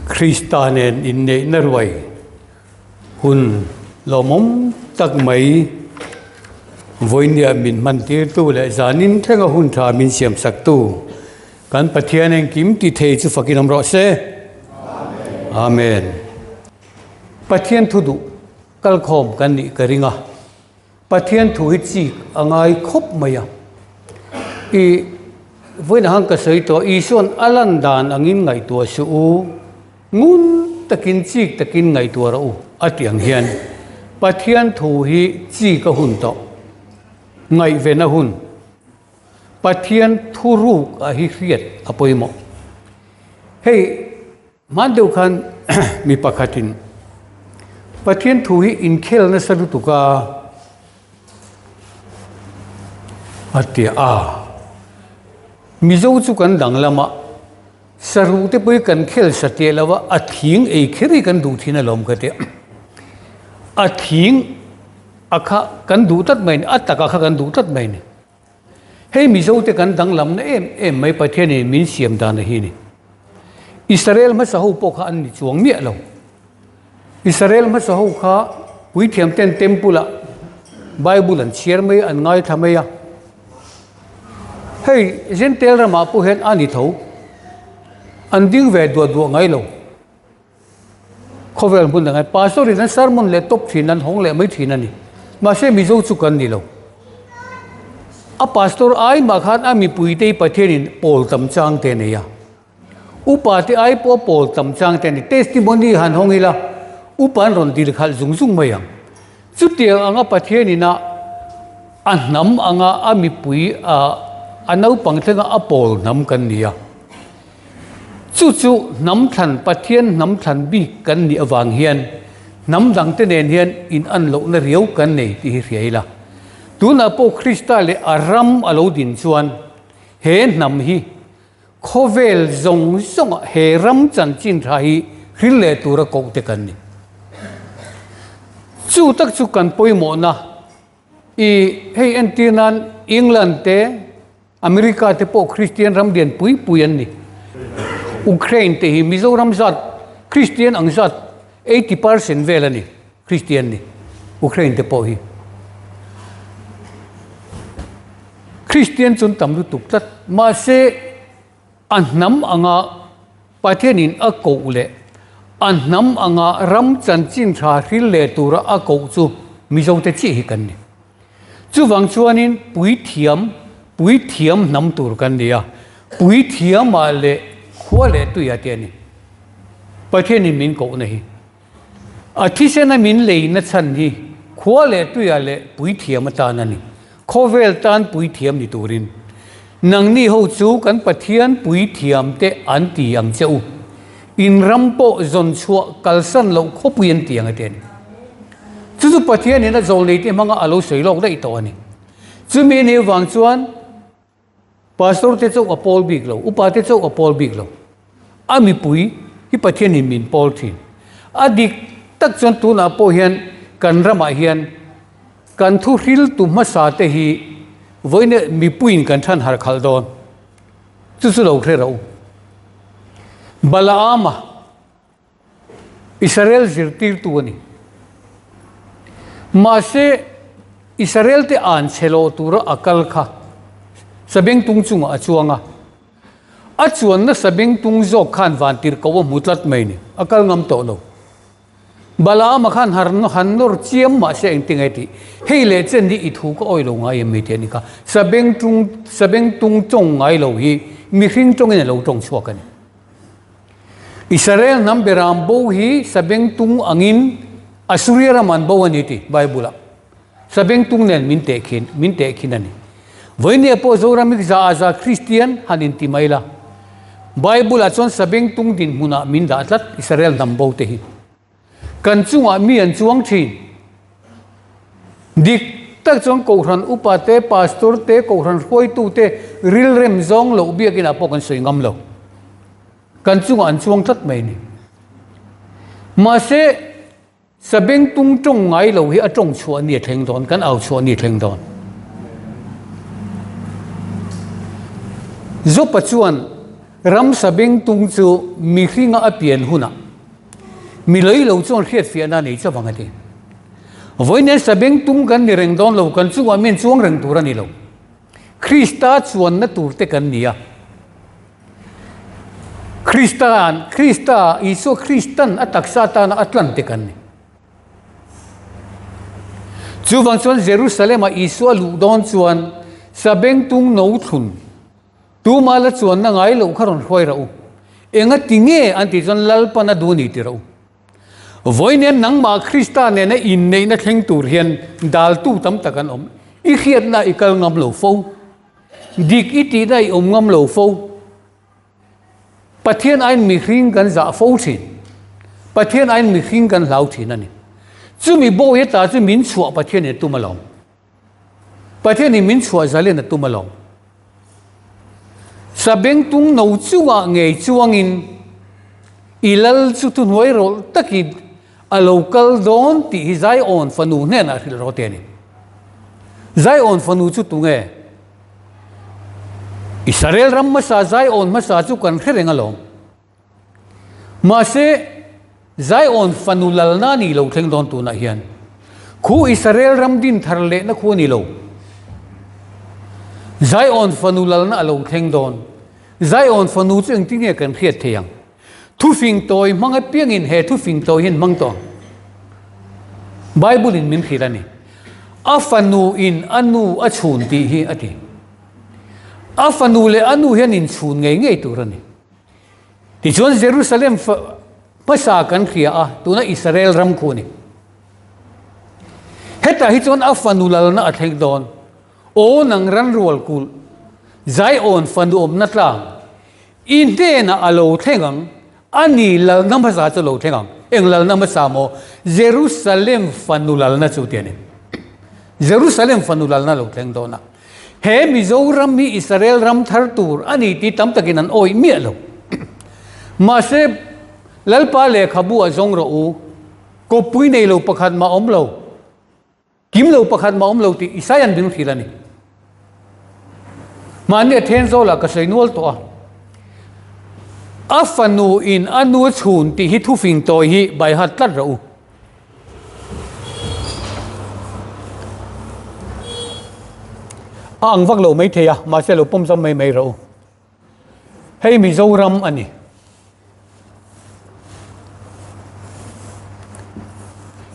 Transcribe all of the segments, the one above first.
Krista nên in nệ nở vậy hun lo mong tắc mấy với nhà mình man tiệt tu lại zanin theng hun thà mình xiêm sắc tu kan pathian anh kim ti thei chu fakin am ro se amen pathian thu du kal khom kan ni karinga pathian thu hi chi angai khop maya i với na hang ka sei to i son alan dan angin ngai to su ngun takin chi takin ngai to ra u atiang hian pathian thu hi chi ka hun to ngai ve na hun pathian thu ru a hi riat apoimo hey man deu khan mi pakhatin pathian thu hi in khel na saru tuka atia mizo chu kan dang lama saru te pui kan khel satia lawa athing ei kheri kan du thina lom kate athing akha kan du tat main ataka kha kan du tat main hei mizo te kan dang lam na em mai pathian ni min siam dan hi ni Israel ma sahu po kha an ni chuang mi lo Israel ma sahu kha pui thiam ten tempula Bible an share mai an ngai thamaya hey gentle rama pu hen ani tho an ding ve do ngai lo khovel bun ngai pastor in sermon le top thin an hong le mai thin ani ma se mi zo chu kan ni lo a pastor ai ma khan a mi pui te pathian in pol tam chang te ne ya upa te ai po pol tam chang te ni testimony han hong ila upan ron dil khal zung zung mayang chu te anga pathian ina an nam anga a mi pui a anau pangtlenga apol nam kan nia chu nam than pathian nam than bi kan ni awang hian nam dang te nen hian in an lo na riau kan nei ti riaila tuna po Krista le aram alo din chuan he nam hi khovel zong zong he ram chan chin tha hi rile tura ko te kan ni chu tak chu kan poimo na i hey entinan England te America te po Christian ram dian pui an ni Ukraine te hi Mizoram zat Christian ang zat 80% vela ni Christian ni Ukraine te po hi Christian chun tam lu tuk tat ma se an nam anga pathianin a ko le an nam anga ram chan chin tha hril le tura a ko chu mizo te chi hi kan ni chu wang chuanin pui thiam nam tur kan nia pui thiam ma le khwa le tu ya te ni pathianin min ko nahi athisen min le na chan hi khwa le tu ya le pui thiam ta na ni khovel tan pui thiam ni turin nang ni ho chu kan pathian pui thiam te an ti ang cheu in rampo zon chua kalsan lo khopuin tiang aten chu pathian ina zol nei te manga alo seilok dai to ani chu me ne wang chuan pastor te chu apol big lo upa te chu apol big lo ami pui hi pathian ni min pol thin adik tak chon tu na po hian kan rama hian kan thu hril tu ma sa te hi voine mi puin kan than har khal don chu lo khre ro Balaama Israel zirtir tu ani ma se Israel te an chelo tura akal kha sabeng tung chunga achuanga achuan na sabeng tung zo khan vantir ko mutlat mai ni akal ngam to lo Balaama khan han nor chiam ma se engting ati heile chen ni ithu ko oi lo ngai mi te ni ka sabeng tung chong ngai lo hi mi hring chong in lo chong chhuak ani Israel nam beram bo hi sabeng tung angin Assyria raman bo ani ti Bible sabeng tung nen min te khin ani voine po zoramik za Christian hanin ti maila Bible achon sabeng tung din huna min da atlat Israel nam bo te hi kan chunga mi an chuang thin dik tak chong ko ran upa te pastor te ko ran khoi tu te ril rem zong lo bia kina po kan soi ngam lo kan chunga an chuang tat mai ni ma se sabeng tung chong ngai lo hi a chong chua ni thleng don kan au chua ni thleng don zo pachuan ram sabeng tung chu mi hringa apian huna mi loi lo chuan hriat fiana nei cha wanga ti voinen sabeng tung kan ni reng don lo kan chu amen chuang reng tur ani lo Krista chuan na tur te kan nia Krista iso Kristan atak satan Atlantic kan ni chu wang chuan Jerusalem a iso lu don chuan sabeng tung no thun tu mala chuan na ngai lo kharon hoi ra u enga tinge anti chuan lalpana du ni ti ra u voinen nangma Krista ne na in nei na thleng tur hian dal tu tam takan om I khiat na ikal ngam lo fo dik iti na I om ngam lo fo pathian ain mi hring kan za fo thin pathian ain mi hring kan lau thin ani chu mi bo ye ta chu min chua pathian ne tu malom pathian ni min chua zale na tu malom sabeng tung no chuwa nge chuangin ilal chu tu noi ro taki a local don ti zai on fanu ne na ril ro te ni zai on fanu chu tu nge Israel ram ma sa zai on ma sa chu kan khereng alom ma se zai on fanu lal na ni lo thleng don tu na hian khu Israel ram din thar le na khu ni lo zai on fanu lal na lo thleng don zai on fanu chu eng ti nge kan khiat theyang thu fing toy manga piang in he thu fing toy hin mang to Bible in min khirani afanu in anu a chhun ti hi ati afanu le anu hian in chhun ngei ngei turani ti chuan Jerusalem pasa kan khia a tuna Israel ram khuni heta hi chuan afanu lal na athleng don o nang ran rual kul zai on fanu om na tlang in te na alo thengang ani lal na ma sa chu lo thengang eng lal na ma sa mo Jerusalem fanu lal na chu tiani Jerusalem fanu lal na lo thleng dona he Mizoram mi Israel ram thar tur ani ti tam takin an oi mi lo ma se lalpa le khabu a zong ro u ko pui nei lo pakhat ma om lo kim lo pakhat ma om lo ti Isayan bin khilani mane then zo la ka seinol to a afanu in anu chhun ti hi thu fing toy hi bai hat tat ro ang vak lo mai theya ma se lo pom sam mai mai ro hei Mizoram ani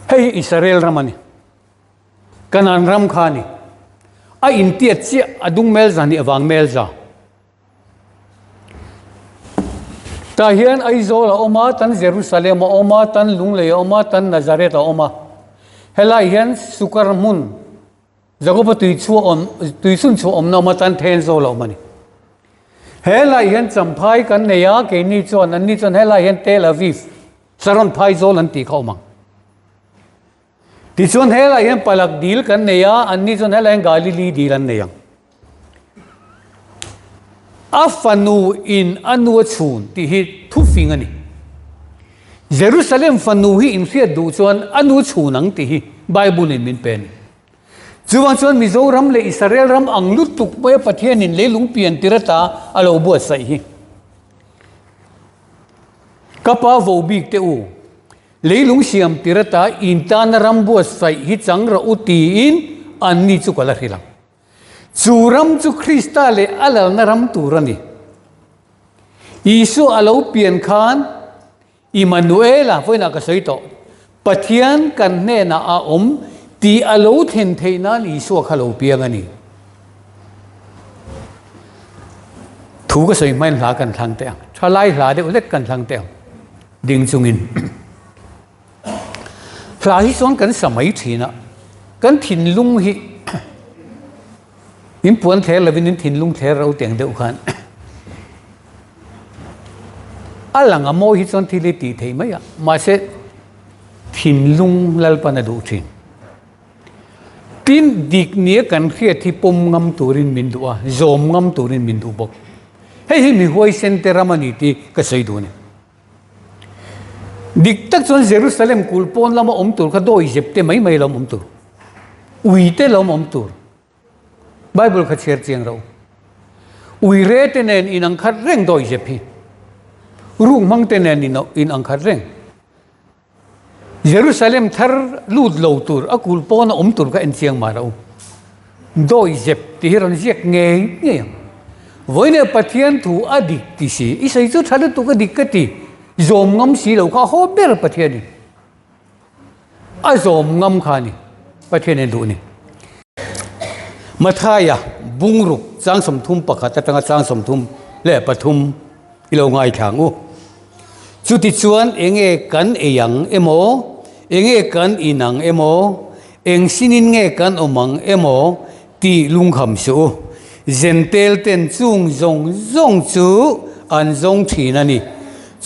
hei Israel ramani kanan ram khani a in tiat chi adung mel zani awang mel za ta hian aizo la oma tan Jerusalem oma tan lungle oma tan Nazareth oma helai hian sukar mun zagopa tui chu om tui sun chu om na ma tan then zo lo mani helai hian champhai kan neya ke ni chon an ni chon helai hian Tel Aviv saron phai zo lan ti khau mang ti chon helai hian palak dil kan neya an ni chon helai Galilee dil an neyang afanu in anu chun ti hi thu fingani Jerusalem fanu hi in khiat du chuan anu chunang ti hi Bible in min pen chuwang chuan Mizoram le Israel ram ang lutuk mai pathian in lelung pian tirata alo bu sai hi kapa vo bik te u leilung siam tirata in tan ram bu sai hi changra uti in an ni chu kala hilang churam chu Krista le alal na ram turani Isu alo pian khan Emmanuel voina ka soito pathian kan ne na a om ti alo then theina ni Isu khalo piang ani thu ka soi main hla kan thang te thalai hla de ulet kan thang te ding chungin hla hi song kan samai thina kan thin lung hi in puan the lovin thin lung the ro teng deuh khan alang amo hi chon thili ti thei mai ma se thin lung lalpa na du thin tin dik nia kan khia thi pom ngam turin min duwa zom ngam turin min du bok hei hi mi hoi center ramani ti ka sei du ne dik tak chon Jerusalem kulpon lama om tur kha doi jepte mai mai lam om tur uite lam om tur Bible kha cher chiang ro ui re te nen in ang khat reng doi je phi rung mang te nen in ang khat reng Jerusalem thar lut lo tur akul pon om tur ka en chiang ma ro doi je ti ron jek nge nge voine pathian thu adik ti si isai chu thal tu ka dik ka ti zom ngam si lo kha ho ber pathian ni a zom ngam kha ni pathian en du ni mathaya bungruk chang som thum pakhat tanga chang som thum le pathum ilo ngai thang u chuti chuan enge kan eyang emo enge kan inang emo eng sinin nge kan omang emo ti lungkham su zentel ten chung zong chu an zong thina ni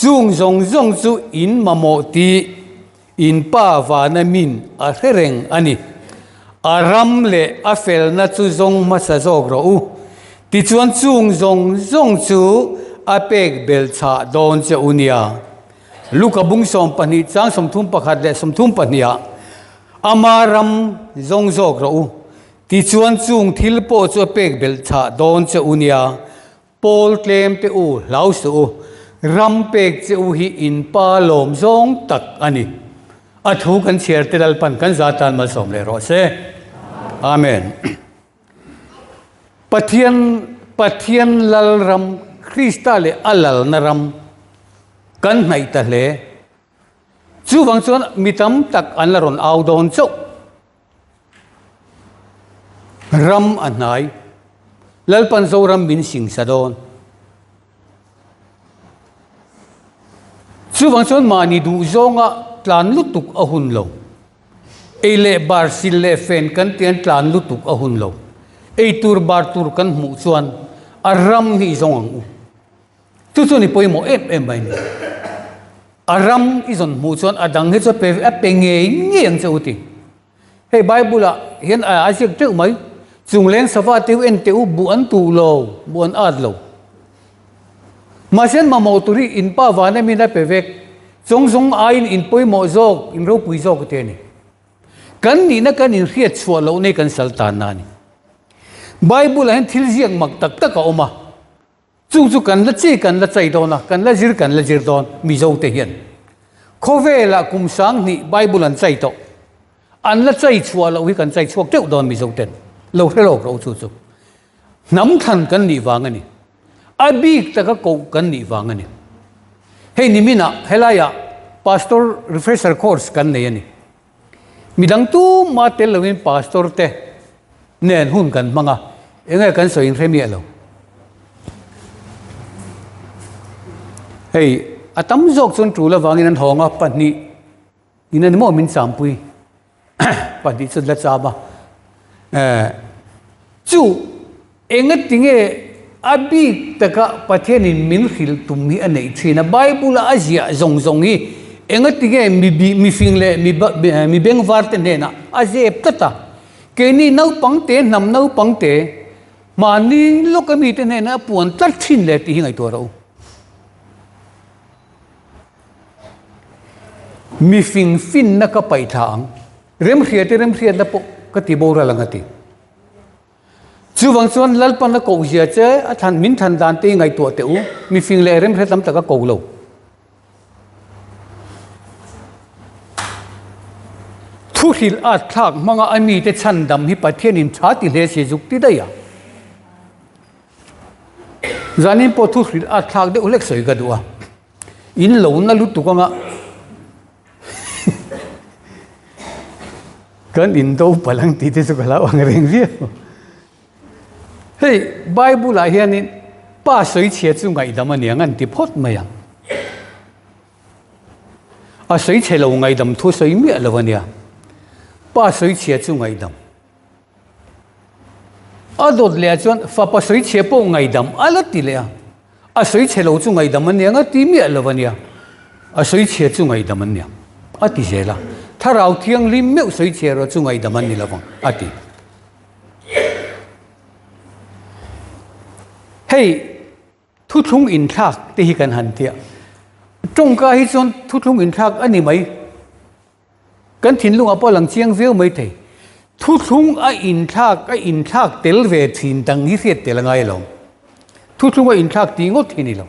chung zong chu in mamo ti in pa wa na min a hereng ani aram le afel na chu zong ma sa zog ro u ti chuan chung zong chu apek bel cha don che unia luka bung som pani chang som thum pakhat le som thum pania amaram zong zog ro u ti chuan chung thil po chu apek bel cha don che unia pol tlem te u lau su ram pek che u hi in pa lom zong tak ani a thu kan cher te dal pan kan zatan mal som le ro se amen pathian lalram Krista le alal naram kan nai ta le chu wang chuan mitam tak an la ron au don chau ram anai lalpan zo ram min sing sadon chu wang chuan mani du zonga tlan lutuk ahun lo ele bar sil le fen kan tian tlan lutuk ahun lo ei tur bar tur kan mu chuan aram ni zong u tu chu ni poimo em bai ni aram izon mu chuan adang he chu pe a pe nge ngeng chu ti he bible a hian a asik tu mai chung len sawa tiu en tiu bu an tu lo bu an ad lo ma sen ma mo turi in pa wa na mi na pe vek zong ain in poimo zok in ro pui zok te ni kan ni na kan in riat chua lo nei kan saltan na ni bible han thil jiang mak tak tak ka oma chu kan la chi kan la chai dona kan la jir don mi zo te hian khovela kum sang ni bible an chai to an la chai chua lo hi kan chai chuak teu don mi zo ten lo helo ro chu nam than kan ni wang ani abik taka ko kan ni wang ani hey ni mina helaya pastor refresher course kan nei ani midang tu ma tel lawin pastor te nen hun kan manga enga kan so in remi alo hey atam jok chon tu la wangin an honga pani ina ni mo min champui pani chu la chaba chu enga tinge abi taka pathenin min khil tummi anei thina bible azia zong hi enga tinge mi fingle mi beng warte nena azep tata keni nau pangte nam nau pangte mani lokami te nena puan tat thin le ti hingai to ro mi fin na ka pai thang rem khiate na po ka ti bora langati chu wang chuan lalpan na ko zia che a than min than dan te ngai to te u mi fing le rem tam ta ka ko lo thu hil a thak manga ami te chan dam hi pathian in tha ti le se juk ti da ya zanin po thu hil a thak de ulek soi ga duwa in lo na lu tu ka nga kan in do palang ti te su ka la wang reng ri hey bible la hianin pa soi che chu ngai dam ani ngan ti phot ma yang a soi che lo ngai dam thu soi mi lo wania pa soi che chu ngai dam a dot le chuan fa pa soi che po ngai dam ala ti le a soi che lo chu ngai dam ani nga ti mi lo wania a soi che chu ngai dam ani a ti je la tharau thiang lim meu soi che ro chu ngai dam ani lo wang a ti hey thu thung in thak te hi kan han tia trong ka hi chon thu thung in thak ani mai kan thin lunga po lang chiang veu mai thei thu thung a in thak tel ve thin tang hi riat tel ngai lo thu thung in thak ti ngot hi ni lo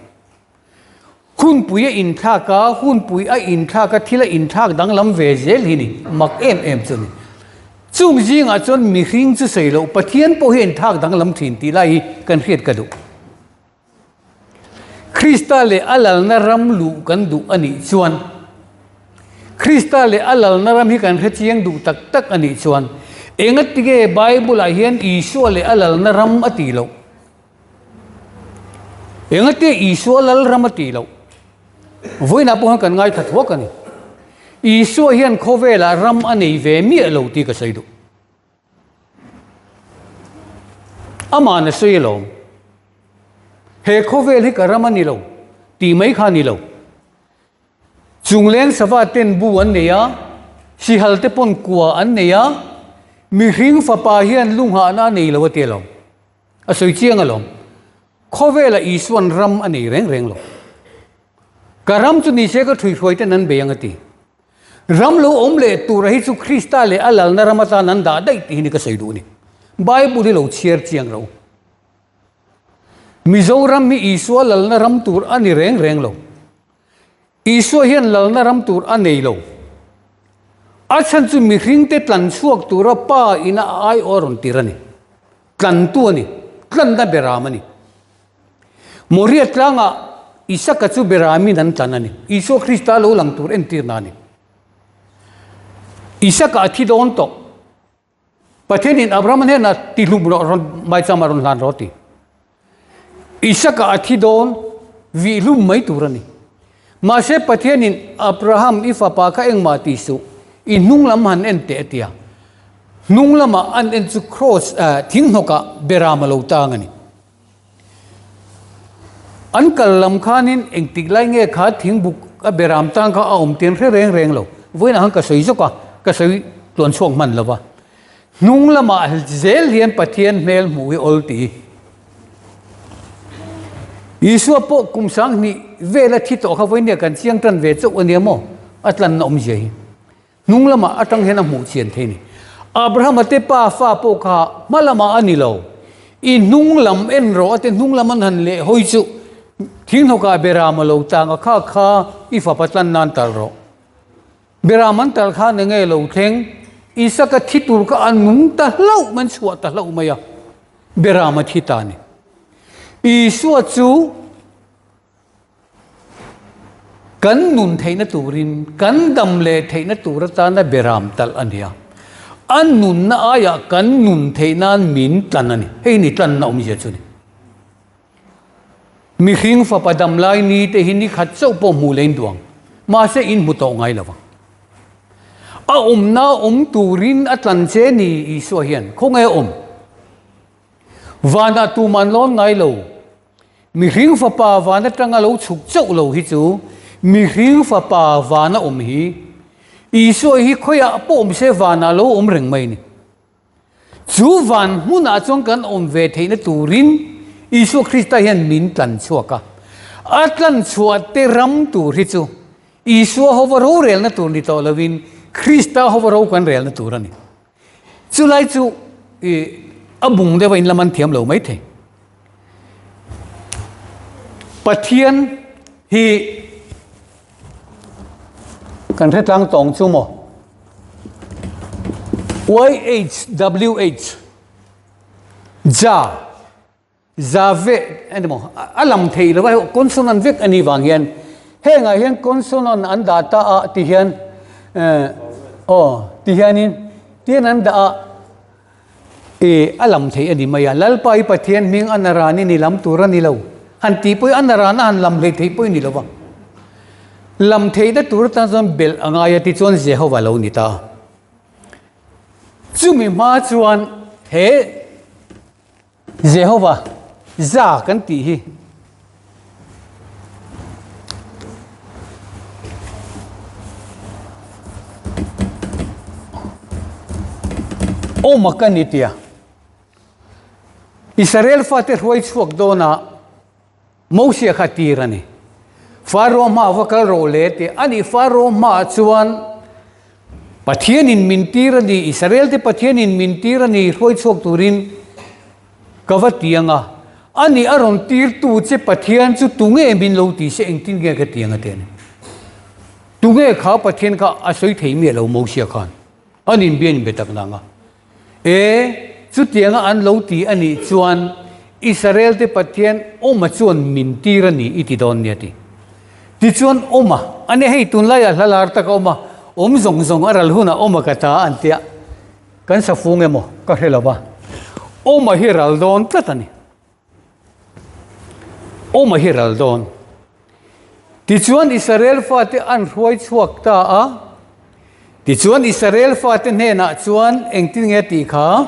hun pui in thak ka hun pui a in thak ka thila in thak dang lam ve zel hi ni mak em chu ni chung jing a chon mi hring chu sei lo pathian po hi in thak dang lam thin ti lai kan hriat ka du Krista le alal na ram lu kan du ani chuan Krista le alal na ram hi kan chiang du tak tak ani chuan engat tige Bible a hian Isu le alal na ram ati lo engat te Isu lal ram ati lo voina po kan ngai thatwa kan Isu hian khovela ram ani ve mi lo ti ka sei du ama na sei lo he khovel hi karam ani lo ti mai kha ni lo chunglen sawa ten bu an ne ya si halte pon kwa an ne ya mi hring fa pa hian lung ha na nei lo te lo a soi chiang alom khovela Iswan ram ani reng lo karam chu ni se ka thui thoi te nan be yang ati ram lo om le tu rahi chu Krista le alal na ramata nan da dai ti ni ka sei du ni Bible lo chiar chiang ro Mizoram mi Iswa lal na ram tur ani reng lo Iswa hian lal na ram tur anei lo achan chu mi hring te tlan chuak tura pa ina ai oron tirani tlan tu ani tlan da beramani moria tlanga Isaka chu berami nan tlanani Isu Krista lo lang tur en tirnani Isaka athi don to pathenin Abraham he na tilum ron mai chamaron lan roti Isaka athi don vi lum mai turani ma se pathianin Abraham ifa pa ka eng mati su in nung lam han en te tia nung lama an en chu cross thing hoka berama lo tangani an kal lam khanin eng tiklai nge kha thing buk a beram tang kha om ten reng lo voina han ka soi zo ka soi tlon chuang man lawa nung lama zel hian pathian mel mui olti Isu po kum sang ni vela thi to kha voine kan chiang tan ve chu ani mo atlan om jei nung lama atang hena mu chen the ni Abraham te pa fa po kha malama ani lo I nung lam en ro ate nung lam an han le hoi chu thing hoka berama lo tang kha I fa patlan nan tar ro beraman tar kha ne nge lo theng Isaka thi tur ka anung ta lo man chuwa ta lo maya berama thi ta ni Isu chu kan nun theina turin kan dam le theina turata na beram tal ania an nun na aya kan nun theinan min tlanani hei ni tlan na om je chuni mi hring fa padam lai ni te hini khat chau po mu lein duang ma se in mu to ngai lawa a na turin atlan che ni Isu hian khongai vana tu man lon ngai lo mi hring fa pa vana tanga lo chuk chau lo hi chu mi hring fa pa vana hi Isu hi khoya pom se vana lo reng mai ni chu van huna chong kan ve theina turin Isu Krista hian min tlan chuaka atlan chuat te ram tur hi chu Isu hovaro rel na tur ni to lovin Krista hovaro kan rel na turani chu lai chu abung de in laman thiam lo mai the pathian hi kan the tlang tong chu mo YHWH ve animo alam thei lo consonant vek ani wang hian he nga hian consonant an data a ti hian ti hianin tian an da alam thei ani maya lalpai pathian ming anarani ni lam turani lo han ti poi anarana han lam le thei poi ni lo wa lam thei da tur ta zon bel angaya ti chon Jehovah lo ni ta chumi ma chuan he Jehovah za kan ti hi makanitia Israel fate roi chuak dona Moses khatirani Faro ma vakal rolete ani faro ma chuan pathianin mintirani Israel te pathianin mintirani roi chuak turin kawatianga anh ấy ở trong tiệt tu chế bắt thiên chú tu nghe mình lâu thì sẽ anh tin nghe cái tiếng ở đây tu nghe khá bắt thiên cả à soi thấy miệt lâu mâu xia khan anh ấy biến biệt đặc năng chú tiếng anh lâu thì anh ấy chuan Israel te bắt thiên mà chuan mình tì ra ni ít đòn nhỉ thì chuan mà anh ấy hay tuân lại à là ta có mà zong zong ở đâu na mà cái ta anh tia kan sa phung em có thể là ba mà Heraldon tất anh mà Heraldon thì chuan Israel phát an ruồi chuộc ta thì chuan Israel phát thế na chuan anh tin nghe tí khá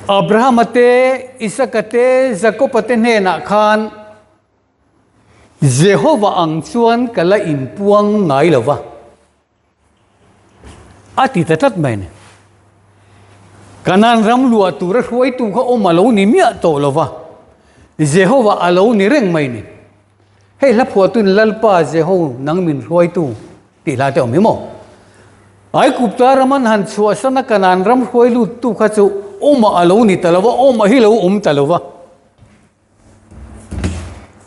Abraham ate Isaac ate Jacob ate ne na khan Jehovah ang chuan kala in puang ngai lova ati tatat mai ne kanan ram lua tu ra huai tu kha oma lo ni mia to lova Jehovah alo ni reng mai ne hei la phua tun lalpa Jehovah nang min huai tu ti la te mi mo ai kupta raman han chua sana kanan ram huai lu tu kha chu mà alo ni talawa mà hi lo talawa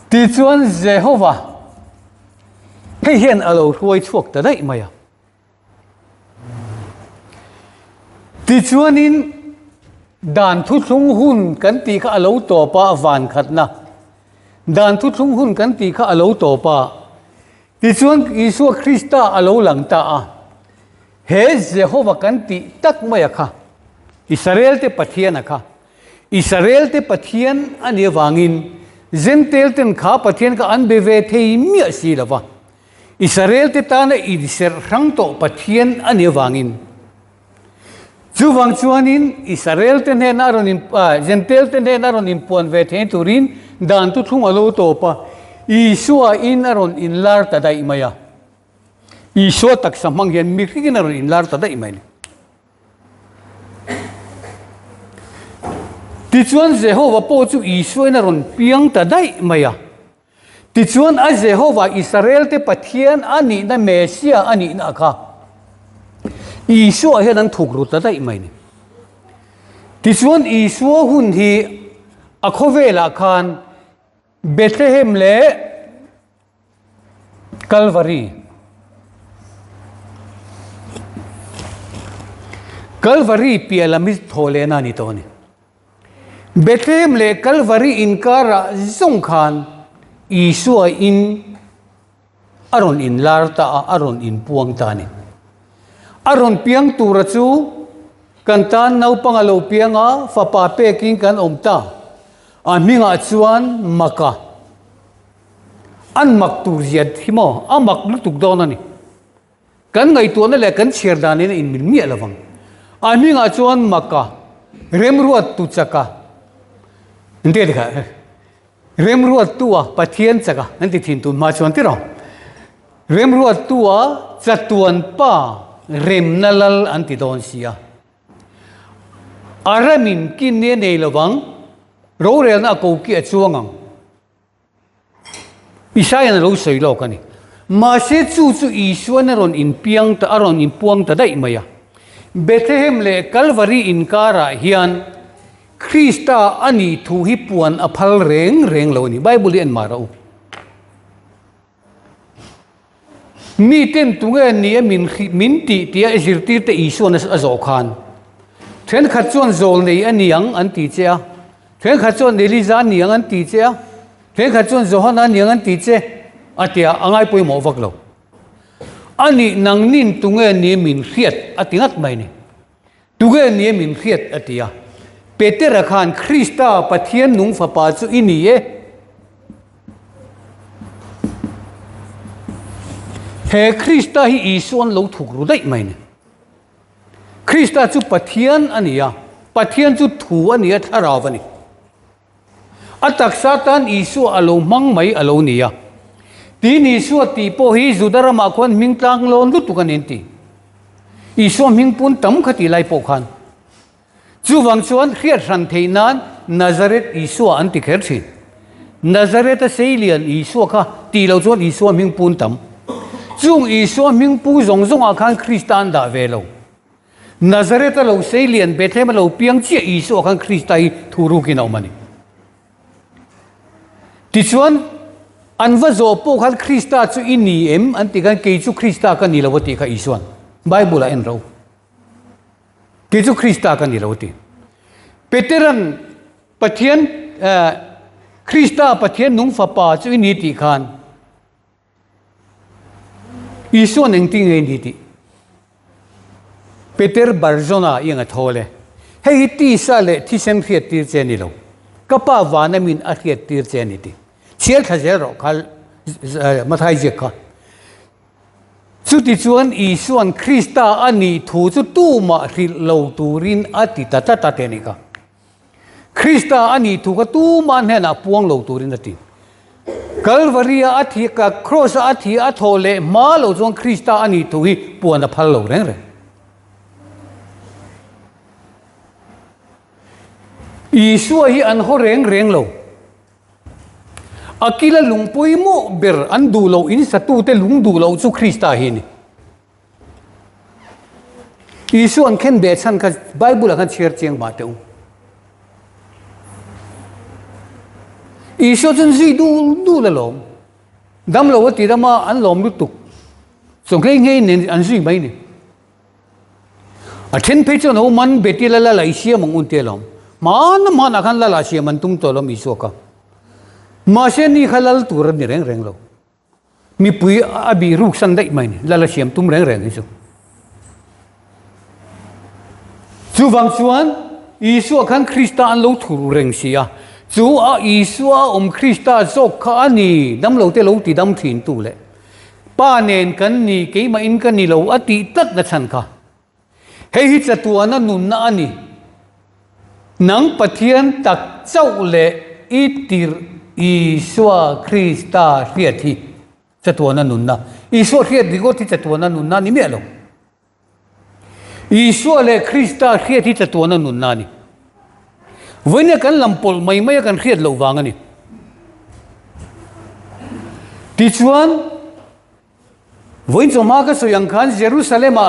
ti chuan Jehovah hei hian alo huai chuak ta dai maya ti chuan in dan thu thung hun kan ti kha alo to pa van khat na dan thu thung hun kan ti kha alo to pa ti chuan Isu Krista alo lang ta he Jehovah kan ti tak maya kha Israel te pathian akha Israel te pathian ani wangin Gentile ten kha pathian ka an beve thei mi si lawa Israel te ta na idser rang to pathian ani wangin chu wang chuanin Israel te ne na ron in Gentile te ne na ron in pon ve the turin dan tu thung alo to pa Isua in aron in lar ta dai maya Isua tak samang hian mi ri na ron in lar ta dai mai ti chuan Jehovah po chu Isua na ron piang ta dai maya ti chuan a Jehovah Israel te pathian ani na Mesia ani na kha Isua hian an thuk ru ta dai mai ni ti chuan Isua hun hi a khovela khan Bethlehem le Calvary pialamis thole na ni to ni Bethlehem le Calvary in kara zong khan Isua in aron in larta aron in puang ta ni aron piang tura chu kantan nau pangalo pianga fa pa pe king kan omta minga chuan maka an mak tur ziat himo amak lutuk don ani kan ngai tu na le kan cher dan in min mi alawang minga chuan maka remruat tu chaka inte dekha remruat tua pathian chaka nanti thin tu ma chuan ti ro remruat tua chatuan pa rem nalal anti don sia aramin kin ne nei lawang ro rel na ko ki chuangang Isaiah na lo sei lo kani ma se chu Isua na ron in piang ta aron in puang ta dai maya Bethlehem le Calvary in kara hian Krista ani thu hi puan aphal reng lo ni Bible en marau mi ten tunga ni min ti tia zirti te Isua na azo khan then khat chuan zol nei aniang an ti chea then khat chuan Eliza niang an ti chea then khat chuan Johanna niang an ti che atia angai poi mo vak lo ani nang nin tunga ni min khiat atingat mai ni tunga ni min khiat atia Peter khan Krista pathian nung fa pa chu ini he Krista hi Isuan lo thuk ru dai mai ni Krista chu pathian ania pathian chu thu ania tharawani atak satan Isu alo mang mai alo nia tin Isu ti po hi Judarama khon Hmingtang lon lu tu kan enti Isu Hmingpun tam khati lai po khan chu wang chuan khiat ran theinan Nazareth Isu anti kher thi Nazareth Salian Isu kha ti lo chuan Isu Hmingpun tam chung Isu Hmingpu zong zong a khan Christian da velo Nazareth lo sei lian Bethlehem lo piang chia Isu kan Krista hi thuru ki no mani ti chuan an va zo po kan Krista chu ini em an ti kan ke chu Krista kan ni lawati kha Isuan Bible a en ro ke chu Krista kan ni lawati Peteran pathian Krista pathian nung fa pa chu ini ti khan Isuan eng ting ngai ni ti Peter Barzona yang athole hei ti sa le thi sem khiat tir che ni lo kapa wana min a khiat tir che ni ti chial khazel ro khal mathai je kha chu ti chuan Isuan Krista ani thu chu tu ma ri lo turin ati ta te ni ka Krista ani thu ka tu man he na puang lo turin ati Calvary athi ka cross athi athole ma lo chuan Krista ani thu hi puan a phal lo reng re Isu hi an ho reng lo akila lungpui mo ber an du lo in satu te lung du lo chu Krista hi ni Isu an khen be chan ka Bible kan cher cheng ma te Isu chen zi du la lo dam lo ti dama an lom lu tuk so ngai ngai ne an zi mai ni a then pe chu no man beti la la lai sia mong un te lom man akan lala sia man tung tolom Isu ka ma se ni khalal tur ni reng lo mi pui abi ruk san dai mai ni lala siam tum reng Isu chu wang chuan Isu kan Krista an lo thuru reng sia chu a Isu Krista zok kha ani dam lo te lo ti dam thin tu le pa nen kan ni ke ma in kan ni lo ati tat na chan kha hei hi chatuana nun na ani nang pathian tak chau le itir Isu Krista riat hi chatuana nun na Isu riat digo ti chatuana nun na ni me lo Isu le Krista riat hi chatuana nun na ni Vanya kan lampol mai kan riat lo wang ani ti chuan voin choma ka soyang khan Jerusalem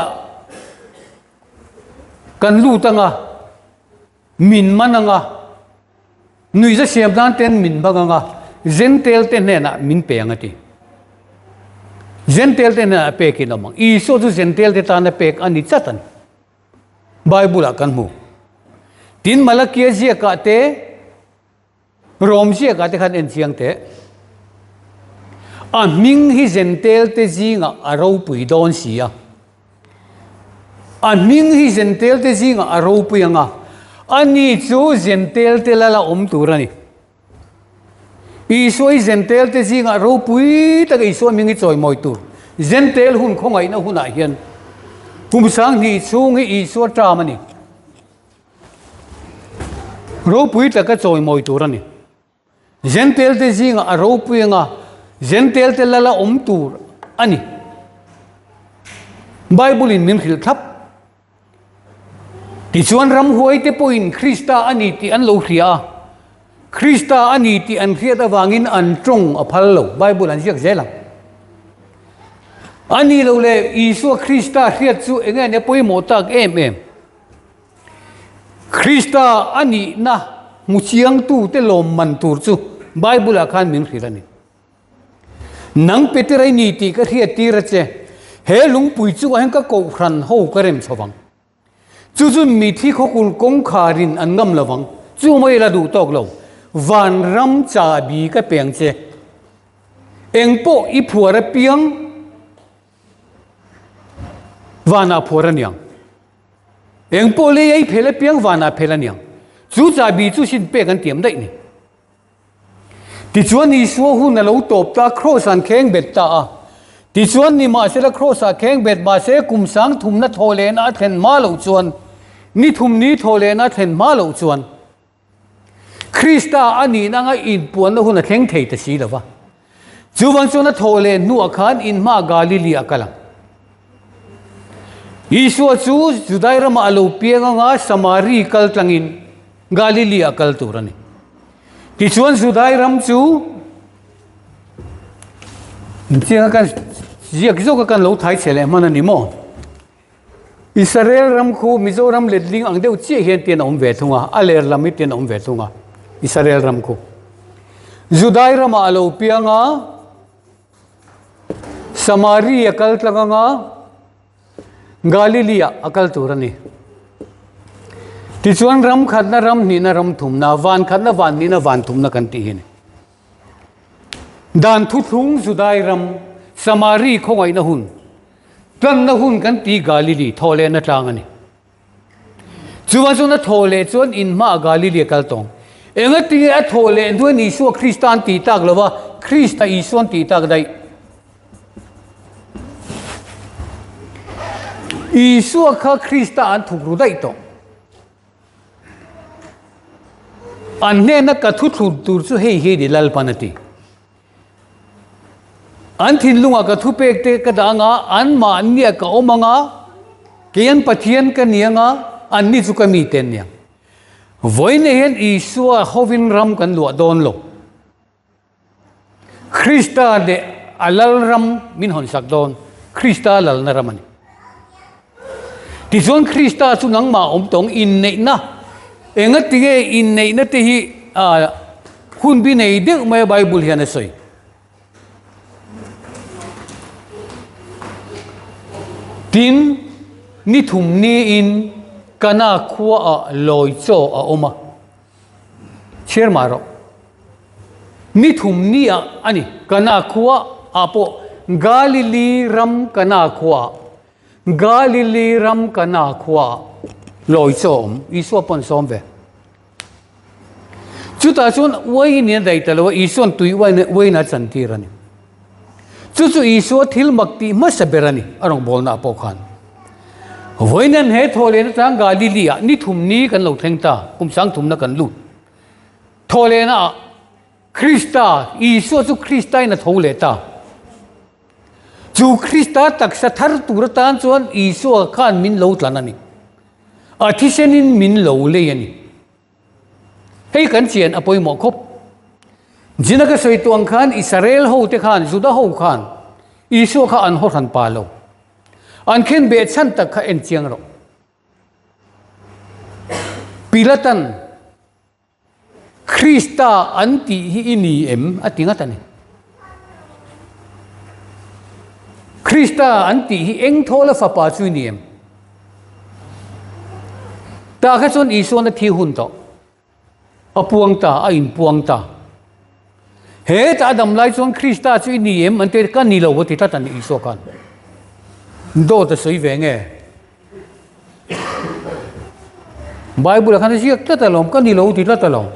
kan lu tanga min mananga nui za siam dan ten min baganga zentel ten na min pe angati zentel ten na pe ki namang Isu ju zentel te ta na pe ani chatan Bible kan mu tin malakia zia ka te rom zia ka te khan en chiang te a ming hi zentel te zinga aro pui don sia a ming hi zentel te zinga aro pui anga ani chu zentel te lala turani Isu zentel te zinga aro pui ta Isu mingi choi moi tur zentel hun khongai na huna hian kum sang ni chung hi Isu tra mani ro pui ta ka choi moi turani zentel te zinga aro pui nga zentel te lala tur ani Bible in min khil thap ti chuan ram huai te poin Krista ani ti an lo khria Krista ani ti an khria ta wangin an trong a phal lo Bible an siak zela ani lo le Isu Krista khria chu enga ne poi mo tak em Krista ani na muchiang tu te lom man tur chu Bible khan min khirani nang peterai ni ti ka khria ti ra che he lung pui chu ang ka ko khran ho karem chawang chu mi thi khokul kong kharin an ngam lawang chu mai la du tok lo van ram cha bi ka peng che engpo i phuara piang vana phora niang engpo le ai phele piang vana phela niang chu cha bi chu sin pe kan tiam dai ni ti chuan Isu hu na lo top ta cross an kheng bet ta ti chuan ni ma se la cross a kheng bet ba se kum sang thum na thole na then ma lo chuan ni thum ni thole na then ma lo chuan Krista ani na nga in puan na hu na theng thei ta si lawa chu wang chu na thole nu akhan in ma Galilee akala Isu chu Judai ram alo pianga nga Samari kal tlangin Galilee akal turani ti chuan Judai ram chu chiang kan ziak zo ka kan lo thai chele man ani mo Israel ram khu Mizoram ledling ang deu chi hian tin om ve thunga Lalram mi tin om ve thunga Israel ram khu Judai ram alo pianga Samaria akal tlanga Galilee akal turani ti chuan ram khatna ram ni na ram thumna van khatna van ni na van thumna kan ti hin dan thu thung Judai ram Samari khongai na hun tlan na hun kan ti Galilee thole na tlangani chuwa chu na thole chuan in ma Galilee kal tong enga ti a thole duan Isu Christian ti tak lova Krista Isuan ti tak dai Isu kha Krista an thukru dai to an ne na ka thu thu tur chu hei di lal panati an thin lunga ka thu pek te ka danga an ma ania ka omanga kian pathian ka nianga an ni chu ka mi ten nia voine hen Isu hovin ram kan lo don lo Krista de Lalram min hon sak don Krista lal na ramani ti chuan Krista chu nang ma om tong in nei na enga tige in nei na te hi hun bi nei de mai Bible hian asoi tin ni thum ni in kana khuwa a loi cho a oma cher maro ni thum ni a ani kana khuwa apo Galilee ram kana khuwa Galilee ram kana khuwa loi cho Isu pon som ve chu ta chun wai ni dai talo Isu tui wai na chan ti rani chu Isu thil makti ma saberani arong bolna po khan voinan he thole na tang Galilee ni thum ni kan lo thengta kum sang thum na kan lu thole na Krista Isu chu Krista na thole ta chu Krista tak sa thar tur tan chuan Isu khan min lo tlanani athisenin min lo le yani hei kan chian apoi mo khop jinaka soi tuang khan Israel ho te khan Juda ho khan Isu kha an ho ran pa lo an khen be chan tak kha en chiang ro pilatan Krista anti hi ini em atinga tani Krista anti hi eng thola fa pa chu ni em ta kha chon Isu na thi hun to apuang ta a in puang ta he ta dam lai chon Krista chu ni em ante kan ni lo ti ta tan Isu kan do ta soi ve nge Bible khan ji ta ta lom kan ni lo ti ta lom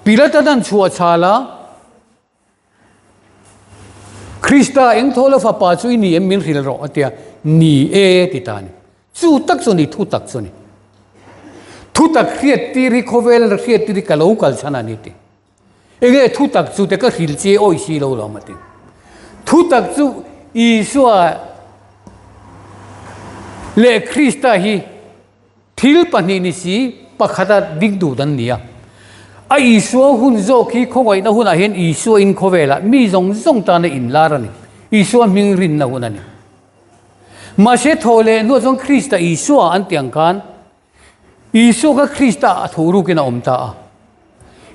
pilata dan chua chala Krista eng thola fa pa chu ni em min ril ro atia ni e ti tan chu tak chu ni thu tak chu ni thu tak khiat ti ri khovel khiat ti ka lo kal chana ni ti ege thu tak chu te ka hil che oi si lo lo mati thu tak chu Isu le Krista hi thil pani ni si pakhata dik du dan nia a Isu hun zo khi khowai na hun a hen Isu in khovela mi zong zong ta na in larani Isu ming rin na hunani ma se thole no zong Krista Isu an tiang kan Isu ka Krista thuru kina omta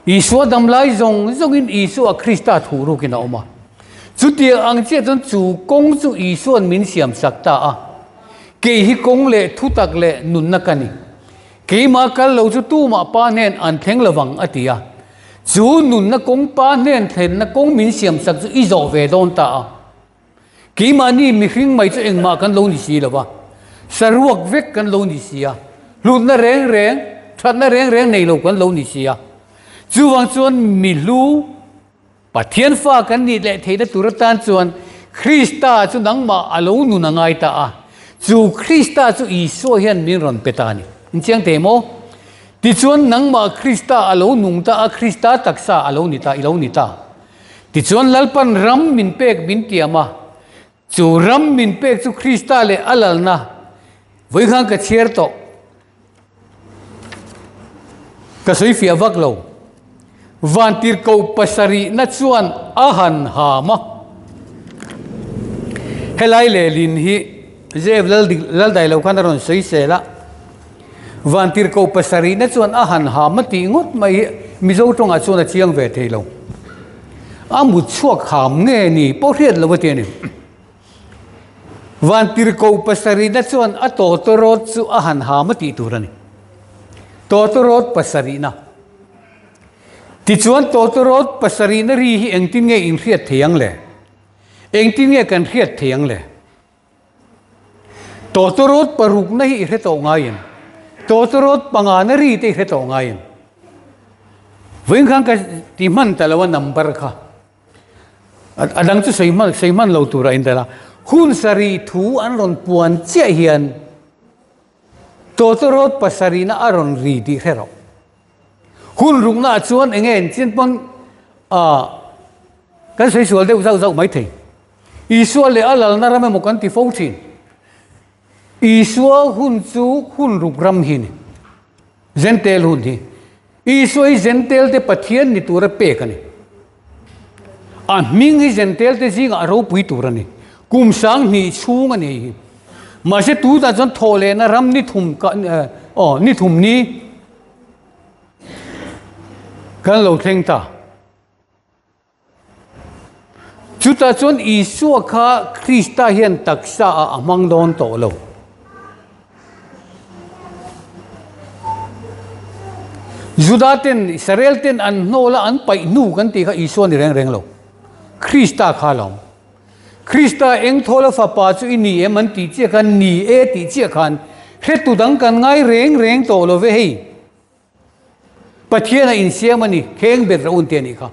Isu damlai zong zong in Isu a Krista thuru kina oma chuti ang che chon chu kong chu Isu an min siam sakta ke hi kong le thu tak le nun na kani ke ma kal lo chu tu ma pa nen an theng lawang atia chu nun na kong pa nen then na kong min siam sak chu I zo ve don ta ke ma ni mi hring mai chu eng ma kan lo ni si lawa saruak vek kan lo ni sia lut na reng reng that na reng reng nei lo kan lo ni sia chu wang chuan mi lu pathian fa kan ni le theida turatan chuan Krista chu nang ma alo nu na ngai ta chu Krista chu Isu hian min ron petani inchiang temo ti chuan nang ma Krista alo nung ta Krista taksa alo ni ta ilo ni ta ti chuan lalpan ram min pek bin tiama chu ram min pek chu Krista le alal na voi khang ka cher to ka soi fia vak lo van tir ko pasari na chuan ahan ha ma helai le lin hi Jev lal dai lo khan ron sei se la van tir ko pasari na chuan a han ha ma ti ngot mai mi zo tong a chuan a chiang ve thei lo a mu chuak ham nge ni po riat lo te ni van tir ko pasari na chuan a to rot chu a han ha ma ti turani to rot pasari na ti chuan to rot pasari na ri hi engtin nge in riat thiang le engtin nge kan riat thiang le to rot paruk na hi re to ngayin to rot pangana ri te re to ngayin veng khang ka ti man talawa number kha adang chu seiman lo tura in dala hun sari thu an ron puan che hian to rot pasari na aron ri di hero hun rung na chuan engen chin pon kan sei sual de zau mai thei isual le alal na ram mo kan ti fo thin isua hun chu hun rukram hin zentel hun hi isoi zentel te pathian ni tura pe kani ming hi zentel te jing aro pui turani kum sang ni chung ani ma se tu da jon thole na ram ni thum ka ni thum ni kan lo theng ta chuta chon isua kha Krista hian taksa amang don to lo Judaten Israelten an nola an pai nu kan ti kha iso ni reng lo Krista kha lo Krista eng thola fa pa chu ini em an ti che kan ni e ti che khan he tu dang kan ngai reng to lo ve hei pathiana in siamani kheng ber raun te ni kha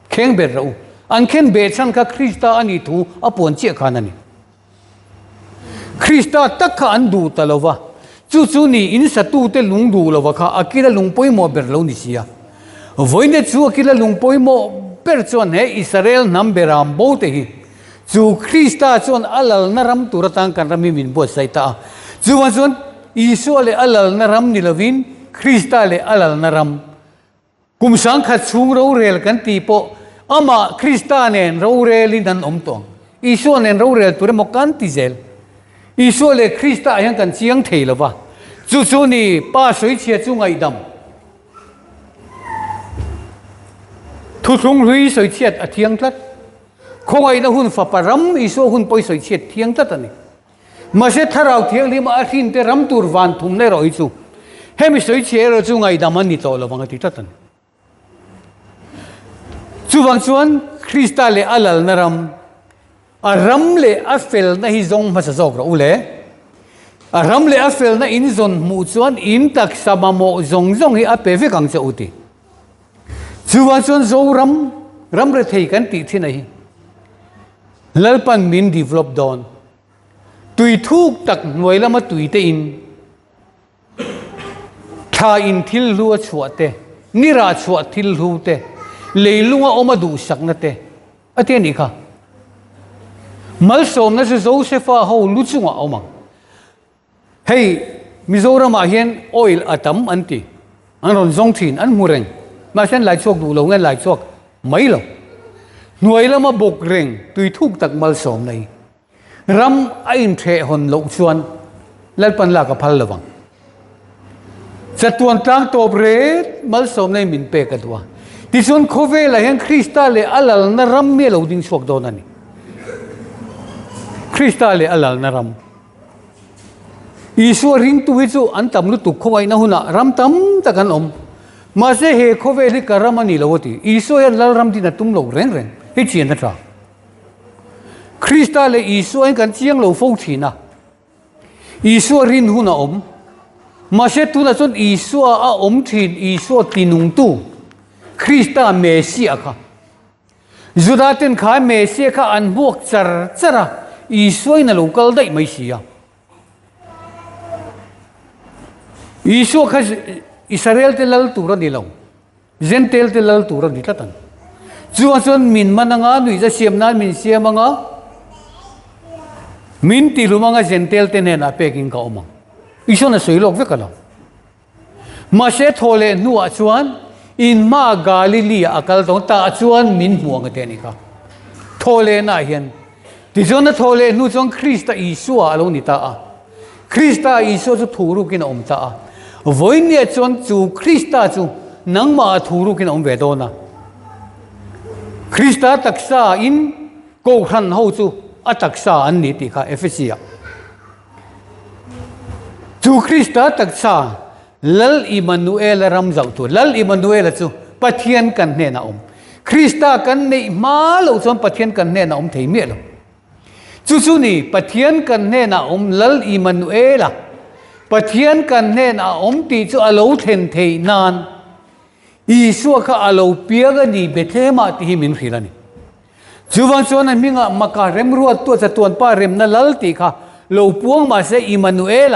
kheng ber rau an khen be chan kha Krista ani thu apon che khan ani Krista tak kha an du talova chu ni in sa tu te lung du lo wa kha akila lung poi mo ber lo ni sia voine chu akila lung poi mo per chuan he Israel nam beram bo te hi chu Krista chuan alal na ram turatang kan rami min bo sai ta chu wan chuan Isu le alal na ram ni lovin Krista le alal na ram kum sang kha chung ro rel kan ti po ama Krista nen ro rel in dan om tong Isu nen ro rel tur mo kan ti zel Isu le Krista yang kan chiang thei lo wa chu ni pa soi chia chu ngai dam thu thung hui soi chiat a thiang tlat khongai na hun fa param Isu hun poi soi chiat thiang tlat ani ma se tharau thiang lim a hin te ram tur van thum ne roi chu hemi soi chia ro chu ngai dam ani to lo wang ti tatan chu wang chuan Krista le alal na ram a ram le a fel na hi zong ma sa zok ro ule a ram le a fel na in zon mu chuan in tak samamo zong hi a pe ve kang cha uti chuwa chuan zo ram re thei kan ti thin hi lalpan min develop don tui thuk tak noi lama tui te in tha in thil lu a chuate nira chua thil lu te leilunga oma du sakna te ate ni kha mal som na se Josepha ho lu chunga oma hey Mizoram a hian oil atam anti an ron zong thin an mureng ma sen lai chok du lo ngai lai chok mai lo nuai lama bok reng tui thuk tak mal som nei ram a in the hon lo chuan lalpan la ka phal lawang chatuan tlang to bre mal som nei min pe ka duwa ti chon khove la hian Krista le alal na ram me lo ding chok don ani Krista le alal na ram Isu ring tu hi chu an tam lu tu khowai na huna ram tam takan om ma se he khove ri karamani lawati Isu ya lalram din tum lo reng hi chian na tra Krista le Isu an kan chiang lo fo thina Isu rin huna om ma se tu na chon Isu a om thin Isu tinung tu Krista Mesia kha Judaten kha Mesia kha an buak chara Isu na local dai mai sia Isu kha Israel te lal tura ni lo Zentel te lal tura ni tatan chuan min mananga nui ja siam na min siamanga min ti lumanga Zentel te ne na peking ka omang Isu na soilok ve kala ma se thole nuwa chuan in ma Galilee akal tong ta chuan min huang te ni ka thole na hian thì cho nó thôi lên nu trong Krista Isu à lâu nita à Krista Isu cho thủ ru kinh ông ta với nhẹ chọn chủ Krista chủ nang mà thủ ru kinh ông về đó na Krista tác sa in câu khăn hậu chủ à tác sa anh nị thì cả Ephesia chủ Krista tác sa lal Emmanuel Lalram zau tu lal Emmanuel chu pathian kan ne na om Krista kan nei ma lo chon pathian kan ne na om thei me lo chu ni pathian kan ne na om lal Emmanuel pathian kan ne na om ti chu alo then thei nan Isu kha alo pia ga ni Bethlehem ti hi min khilani chu wang chon an minga maka rem ruat tu cha tuan pa rem na lal ti kha lo puang ma se Emmanuel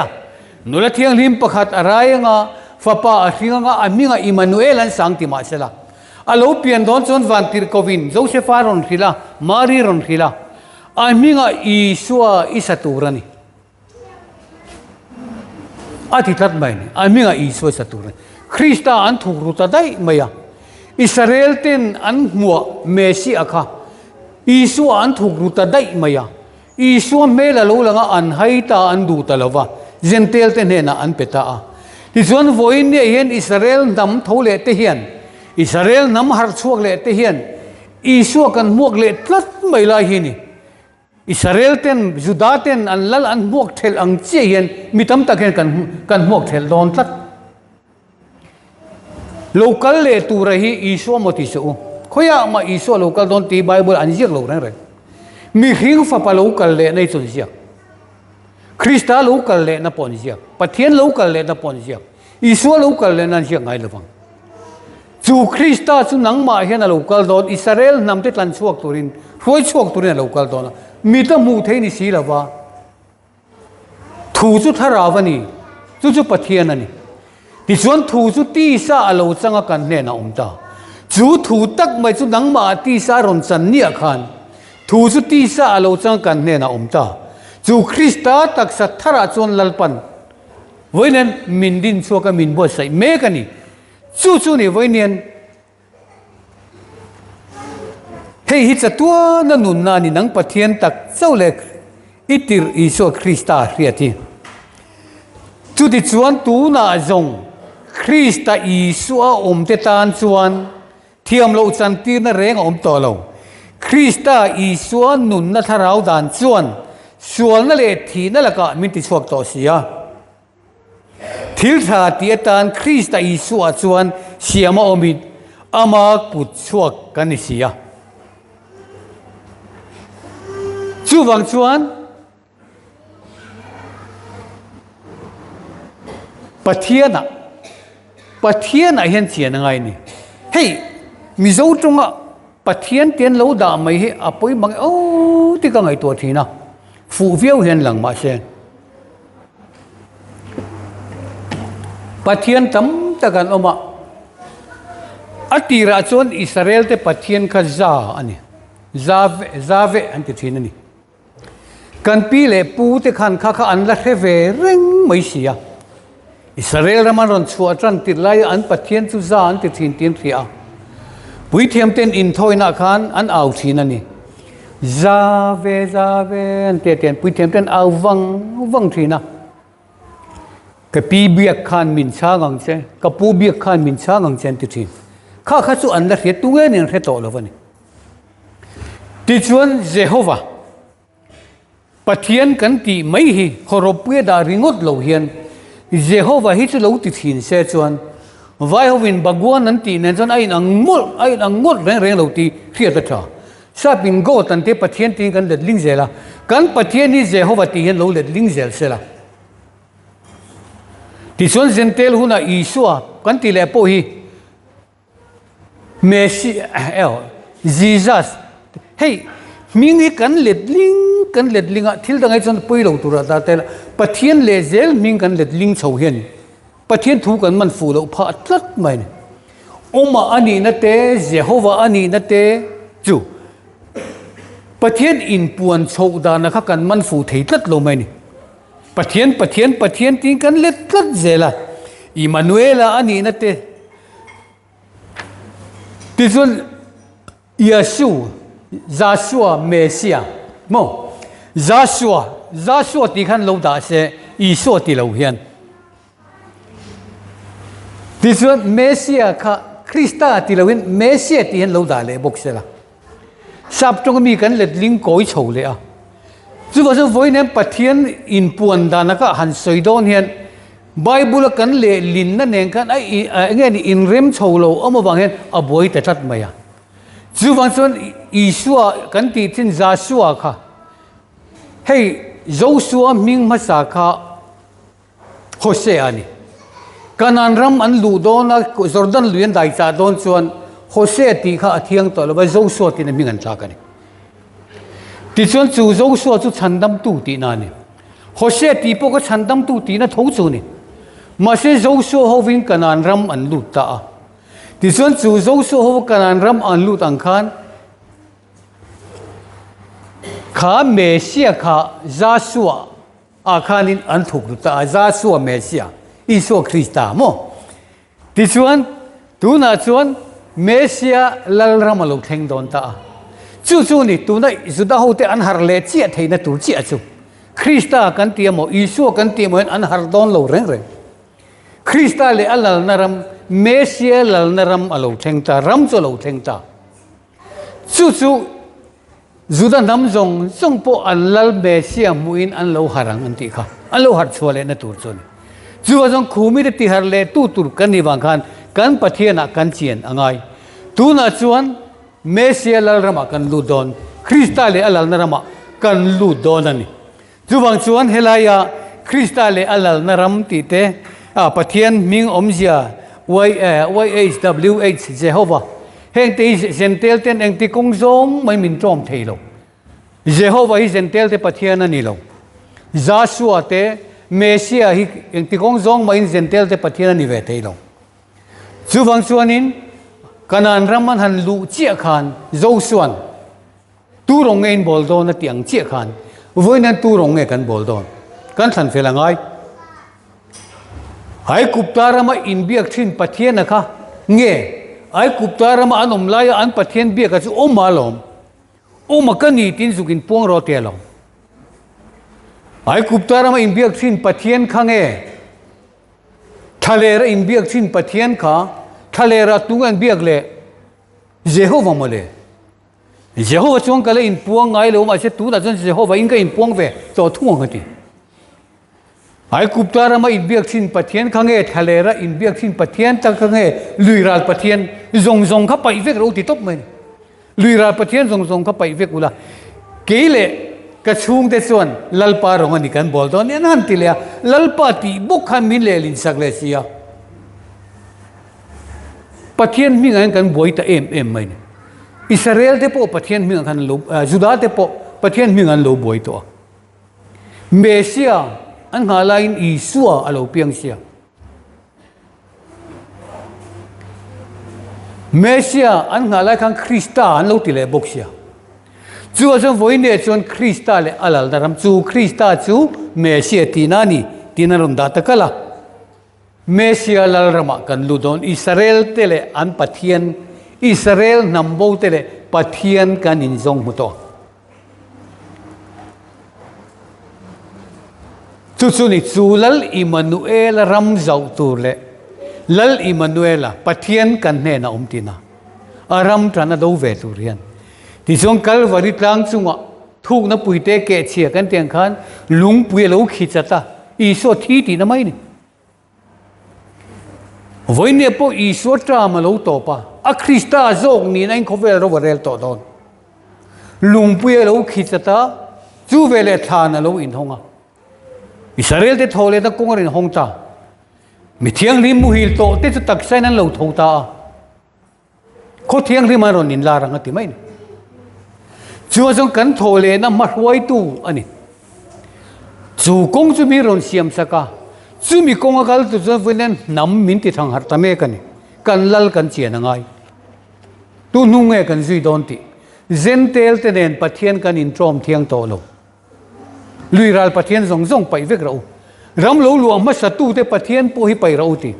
nula thiang lim pakhat arai nga fapa athinga nga aminga Emmanuel an sang ti ma sela alo pian don chon van tir kovin Joseph ron khila Mary ron khila aminga Isua isaturani atitat mai ni aminga Isua isaturani Krista an thuk ruta dai maya Israel ten an mua Messi akha Isu an thuk ruta dai maya Isu mela lo langa an haita an du talawa Gentel ten hena an peta a ti chuan voin ne hian Israel nam thole te hian Israel nam har chuak le te hian Isu kan muak le tlat mai lai hi ni Israel ten Juda ten an lal an muak thel ang che hian mitam tak hian kan muak thel don tlat local le tu rahi Isu mo ti su khoya ma Isu local don ti Bible an jik lo re mi hing fa pa local le nei chun sia Krista local le na pon sia pathian local le na pon sia Isu local le nan sia ngai lawang chu Krista chu nang ma hian a local don Israel nam te tlan chuak turin roi chuak turin local don mi ta mu thei ni si lawa thu chu tharawani chu pathian ani ti chuan thu chu ti sa alo changa kan ne na umta chu thu tak mai chu nang ma ti sa ron chan ni khan thu chu ti sa alo changa kan ne na umta chu Krista tak sa thara chon lalpan voinen min din chuaka min bo sai me kani chu ni voinen hei hi chatua na nun na ni nang pathian tak chaule itir Isu Krista riati chu ti chuan tu na zong Krista Isu a om te tan chuan thiam lo chan tir na reng om to lo Krista Isu nun na tharau dan chuan sual na le thi na laka min ti chuak to sia thil tha ti tan Krista Isu a chuan siama omit ama put chuak kan ni sia chu wang chuan pathian a hian chian ngai ni hei mi zo tonga pathian tian lo da mai hi apoi bang o ti ka ngai to thina fu viau hian lang ma sen pathian tam takan oma atira chon Israel te pathian kha za ani zave an ti thina ni kan pi le pu te khan kha an la kheve reng mai sia Israel raman ron chua tran ti lai an pathian chu za an ti thin tin thria pui thiam ten in thoina khan an au thina ni zave an te ten pui thiam ten au wang thina ka pi biak khan min cha ngang che ka pu biak khan min cha ngang chen ti thin kha chu an la hre tu nge nin hre to lo wani ti chuan Jehovah pathian kan ti mai hi khoropue da ringot lo hian Jehovah hi chu lo ti thin se chuan vai hovin bagwan an ti nen chuan ai ang mol reng lo ti khia ta tha sa pin go tan te pathian ti kan let ling zela kan pathian ni Jehovah ti hian lo let ling zel sela ti chuan Gentel huna Isua kan ti le po hi Messi Jesus hey ming hi kan let ling a thil dangai chon pui lo tura ta tel pathian le zel ming kan let ling chho hian pathian thu kan man fu lo pha tlat mai ni oma ani na te Jehovah ani na te chu pathian in puan chho da na kha kan man fu thei tlat lo mai ni pathian tin kan let tlat zela Emmanuel ani na te ti chon Joshua Messiah mo Joshua ti khan lo da se Isu ti lo hian this one Messiah kha Krista ti lo in Messiah ti hian lo da le bok se la sap tong mi kan let ling koi chho le a chu wa so voi nem pathian in puan da na ka han soi don hian Bible kan le lin na neng kan ai nge ni in rem chho lo ama wang hian a boi ta that mai a chu wa so Isu kan ti tin Joshua kha hey Joshua ming ma sa kha Hosea ni kanan ram an lu don na Jordan luan dai cha don chuan Hosea ti kha athiang to lo ba Joshua ti na ming an cha ka ni ti chuan chu Joshua chu chandam tu ti na ni Hosea ti po ko chandam tu ti na tho chu ni ma se Joshua ho wing kanan ram an lu ta a ti chuan chu Joshua ho kanan ram an lu tang khan kha Messiah kha Joshua a khanin an thuk lu ta Joshua Messiah Isu Krista mo ti chuan tu na chuan Messiah Lalram lo theng don ta chu ni tu na juda ho te an har le chia theina tur chia chu Krista kan ti mo Isu kan ti mo an har don lo reng Krista le alal naram Messiah lal naram alo theng ta ram cho lo theng ta chu juda nam zong po an lal Messiah muin an lo harang an ti kha an lo har chole na tur chon chu jong khumi de ti har le tu tur kan ni wang khan kan pathiana kan chien angai tu na chuan Messiah Lalram kan lu don Krista le alal narama kan lu don ani chu wang chuan helaya Krista le alal naram ti te pathian ming omzia YHWH Jehovah heng te gentel ten eng ti kong zong mai min trom theilo Jehovah hi gentel te pathian ani lo Joshua te Messiah hi eng ti kong zong mai gentel te pathian ani ve theilo chu wang chuanin kanan raman han lu chia khan Joshua tu rong ngein bol don na tiang chia khan voinan tu rong nge kan bol don kan than felangai ai kuptarama in biak thin pathian kha nge ai kuptarama anom lai an pathian biak ka chu o malom o makani tin zukin pong ro te lo ai kuptarama in biak thin pathian kha nge thalera in biak thin pathian kha thalera tungan biak le Jehovah mole Jehovah chuang kale in puang ngai lo ma se tu da chen Jehovah in ka in puang ve to thuang hati ai kuptara ma in biak thin pathian khange thalera in biak thin pathian ta khange luiral pathian zong kha pai vek ro ti top mai luiral pathian zong kha pai vek ula keile ka chung te chuan lalpa rong ani kan bol don an han ti le lalpa ti buk khan min le lin sak le sia pathian mi ngan kan boi ta em mai Israel te po pathian mi ngan lo Juda te po pathian mi ngan lo boi to Messiah an ngalain Isua alo piang sia Messiah an ngalai khang Krista an lo ti le bok sia chu azon voine chon Krista le alal daram chu Krista chu Messiah tinani tinarum da takala Messiah lalrama kan ludon Israel tele an pathian Israel nambo tele pathian kan injong muto Tutsuni lal Emmanuel ram zau turle lal Emmanuela pathian kan ne na umtina aram trana do ve turian ti song Calvary tlang chunga thuk na puite ke chia kan tiang khan lung pui lo khichata iso thi ti na mai ni voine po iso tra ma lo to pa a Krista zong ni nain khovel ro varel to don lung pui lo khichata chu vele thana lo in honga Israel te thole ta kongarin hongta mi thiang rim mu hil to te chu taksai nan lo thota kho thiang rim aron in larang ati mai chu jong kan thole na ma huai tu ani chu kong chu mi ron siam saka chu mi kong akal tu chu vinen nam min ti thang har ta me kani kan lal kan chien angai tu nu nge kan zui don ti zentel te nen pathian kan in trom thiang to lo luiral pathian zong pai vek ro ram lo luang ma sa tu te pathian po hi pai ro ti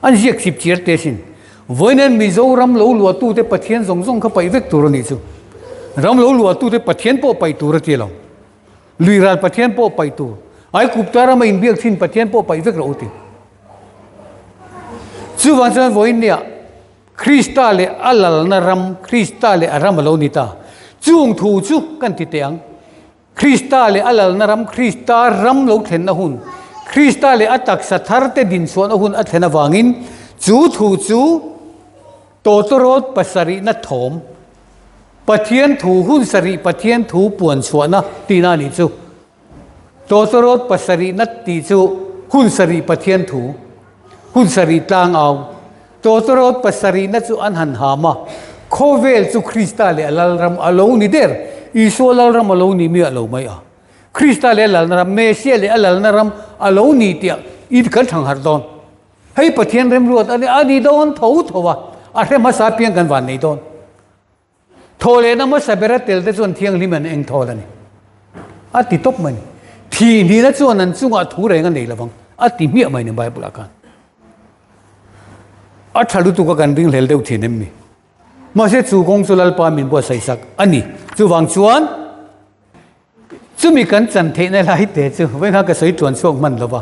an jiek sip chier te sin voinen mi zo ram lo lu tu te pathian zong kha pai vek tur ni chu ram lo lu tu te pathian po pai tur ti lo ลุยรัลปะเทียนโปไปตัวไอ้กุบตาราไม่อินเบียกทิ้นปะเทียนโปไปเวกเราติจู่วันจันทร์วันเนี่ยคริสต์เลอัลลนารำคริสต์เลอารามโลนิตาจู่งทูจู่กันติเตียงคริสต์เลอัลลนารำคริสต์รำโลเทนนะหุนคริสต์เลอัตักสัทธาร์เตดินส่วนนะหุนอัตเทนวางินจู่ทูจู่โตตรอดปัสรินัทโถมปะเทียนถูหุ่นสริปะเทียนถูป่วนส่วนนะตีนานิจูโตตรอดปัสรินัตติจูหุ่นสริปะเทียนถูหุ่นสริตางเอาโตตรอดปัสรินัตจูอันหันหามาโคเวลจูคริสต์เลลลรัมอโลนิเดอร์อิสุลลรัมอโลนิมีอโลไม่อะคริสต์เลลลรัมเมเซียเลลลรัมอโลนิเตียอีดกันทางหาดอนให้ปะเทียนเริ่มรวดอันนี้โดนถูถูวะอะไรมาสาเพียงกันวันนี้โดนโทเลนะมาสเปรตเตลแต่ส่วนเที่ยงลิมันเองโทแล้วนี่อัติตบมันทีนี้นะส่วนนั้นส่วนถูเรื่องกันเลยละบังอัติเมียมันในไบเบิลกันอัฐลุตุกกันดิ้งเลลเดวทีนึงมีมาเสจูกงสุลลปามินบัวใส่สักอันนี้จูวังชวนจูมีกันจันเทในหลายเตจูเวลาก็ใส่จวนช่วงมันละวะ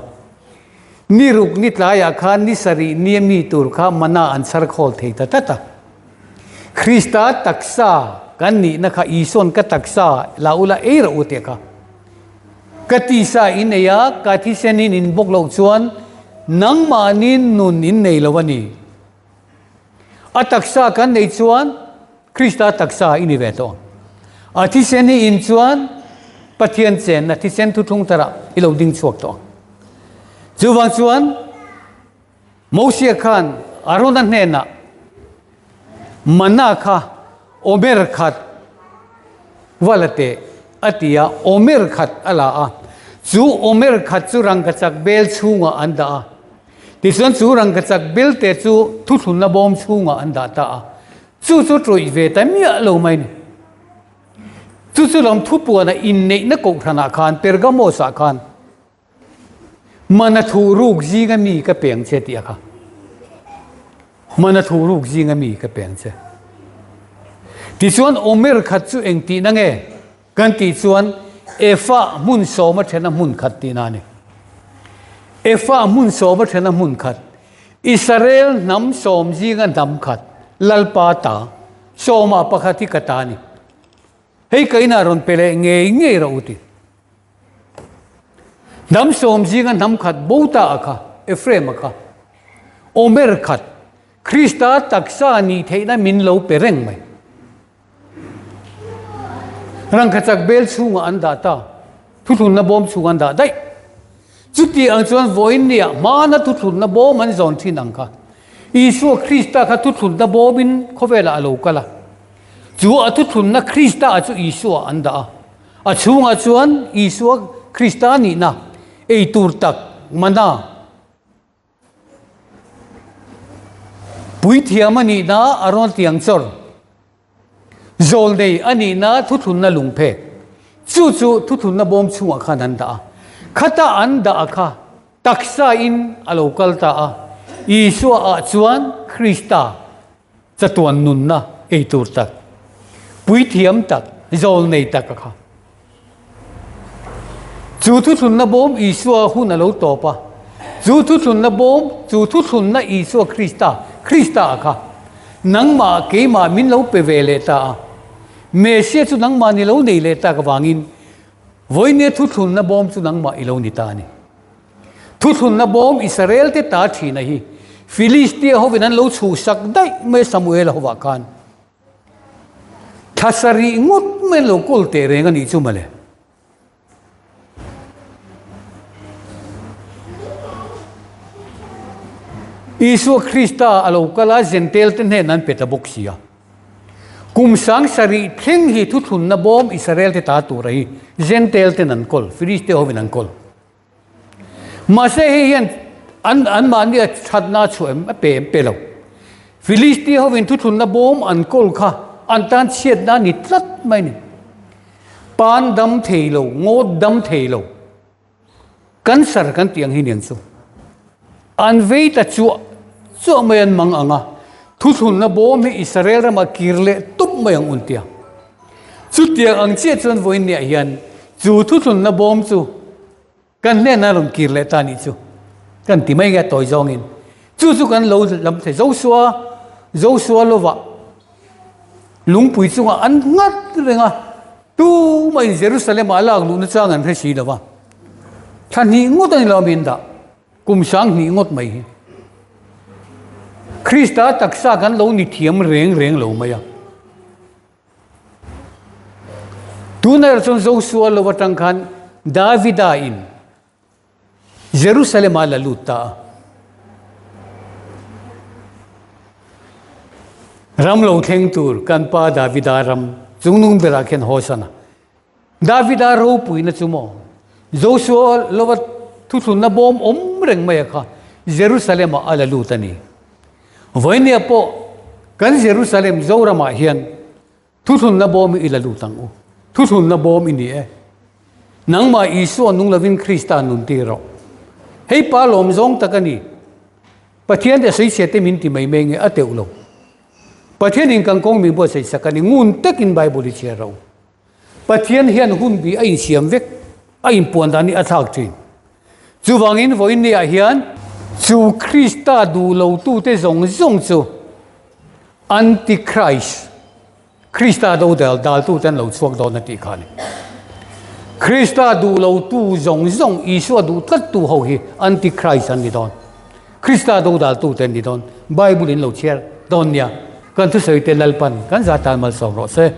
นี่รุกนี่ลายอาคารนี่สรีนี่มีตุรคามันน่าอันสารโคลเทตตะคริสต์ตักษากันนี่นะคะอีส่วนก็ตักษาลาอุลาเอระอุเตกะกติสาอินเนียกติเซนินบกโลกชวนนังมานินนุนอินเนลวันนี้อัตักษากันในชวนคริสต์ตักษาอินิเวตองอาทิเซนิอินชวนปะเทียนเซนอาทิเซนทุทุงตระอิโลดิงชวกตองจูวังชวนโมเสียขันอารมณ์นั้นเนี่ยนะมันน่าค่ะโอเมร์ขัดวัลเตอติยาโอเมร์ขัดอะไรอ่ะจูโอเมร์ขัดจูรังกัจจเบลชูงอันดาที่ส่วนจูรังกัจจเบลเตจูทุทุนนบอมชูงอันดาตาจูตรอยเวแต่มีอะไรไหมนี่จูลำทุบวนอินเนนักธนาคารเปรกามอสาคารมันทูรุกจีงมีก็เปลี่ยนเสียทีค่ะมันทูรุกจีงมีก็เปลี่ยนเสียที่ส่วนโอเมร์ขัดจูเองตีนั่งกันที่ส่วนเอฟ้ามุนโซมาเทนะมุนขัดตีนั่นเองเอฟ้ามุนโซมาเทนะมุนขัดอิสราเอลน้ำโสมจีงันดำขัดลัลปาตาโซมาปะขัดที่กตานี่ให้ใครน่ารอนเปล่เงี้ยเราอุติน้ำส้มจีกันน้ำขัดบูตาค่ะเอฟเรมค่ะโอเมร์ขัดคริสต์ตักษานีเทน่ามินโลเปเร่งไหมรังขจักเบลชูงอันดาตาทุนนบอมชูงอันดาได้จุดที่อันส่วนวอยเนี่ยมานะทุนนบอมันจอนที่นังค่ะอิสุคริสต์ค่ะทุนนบอมินเขาเวลาอโลกละจูอัตุทุนนะคริสต์อัตุอิสุอันดาอัชูงอัส่วนอิสุคริสต์นี่นะไอตูร์ตักมันนะปุยเทียมันนี่นะอารมณ์เตียงซอร์โจลเดย์อันนี้นะทุนนะลุงเพกจู่ทุนนะบอมชูอาคานันดาขัดอันดาค่ะตักษาอินอโลกัลตาอิสุอาชวนคริสต์จะตัวนุนนะไอตูร์ตักปุยเทียมตักโจลเนยตักค่ะจู่ทุนนะบอมอิสุอาหุ่นอโลโตปะจู่ทุนนะบอมจู่ทุนนะอิสุอาคริสต์ค่ะนังมาเกมามินเราเปเวเลตาเมเซียจุนังมานิเราเนเลตากวางินวันนี้ทุนนะบอมจุนังมาอิเรานิตานี่ทุนนะบอมอิสราเอลเตตาทีนะฮีฟิลิสเตียเขาเป็นนั้นเราชูสักได้ไม่สมุเอลเขาว่ากันทัศรีงดไม่เราโกลเตเรงกันอีกจุมาเลยอิสุคริสต์อโลกาลาเซนเทลเทนเฮนันเปตาบุกเซียกุมสังสรีเพ่งฮิทุนนบอมอิสราเอลเตตาตูไรเซนเทลเทนันกอลฟิลิสเตโฮวินันกอลมาเซฮียันอันมันเนี่ยชัดน่าช่วยเปล่าฟิลิสเตโฮวินทุนนบอมอันกอลค่ะอันตันเชียดด้านนิตรัดไม่เนี่ยปานดำเทโลงดดำเทโลกันสารกันเตียงหินยันสุอันเวตัจวไม่ยันมังอ่ะทุนนะบอมอิสราเอลมาคิร์เลตุบไม่ยังอุนเตียสุดที่อังเชียจนวันนี้ยัน chu thu thun na bom chu kan ne na rom kir le ta ni chu kan ti mai ga toy zong in chu kan lo lam the zo suwa lo wa lung pui chu an ngat renga tu mai Jerusalem ala lu na chang an the si da wa than ni ngot ani lo min da kum sang ni ngot mai Krista taksa kan lo ni thiam reng lo mai ya tu na chon zo suwa lo wa tang khan Davida in Jerusalem ala luta ram lo theng tur kan pa Davida ram chungnung bera khen hosana Davida ro pui na chumo Joshua lo wa thu thun na bom reng mai kha Jerusalem ala lutani voine po kan Jerusalem zorama hian thu thun na bom ila lutang u thu thun na bom ini nang ma isu anung lavin Krista nun ti ro hei pa lom zong takani pathian de sei se te min ti mai menge ateu lo pathian in kang kong mi bo sei sakani ngun takin bible che ro pathian hian hun bi ai siam vek ai puan dani athak thi chuwangin voin ni a hian chu Krista du lo tu te zong chu antichrist Krista do dal tu ten lo chuak do na ti khani Krista du lo tu zong isu du tat tu ho hi antichrist an ni don Krista do dal tu ten ni don bible in lo cher don ya kan tu sei te lalpan kan za tan mal so ro se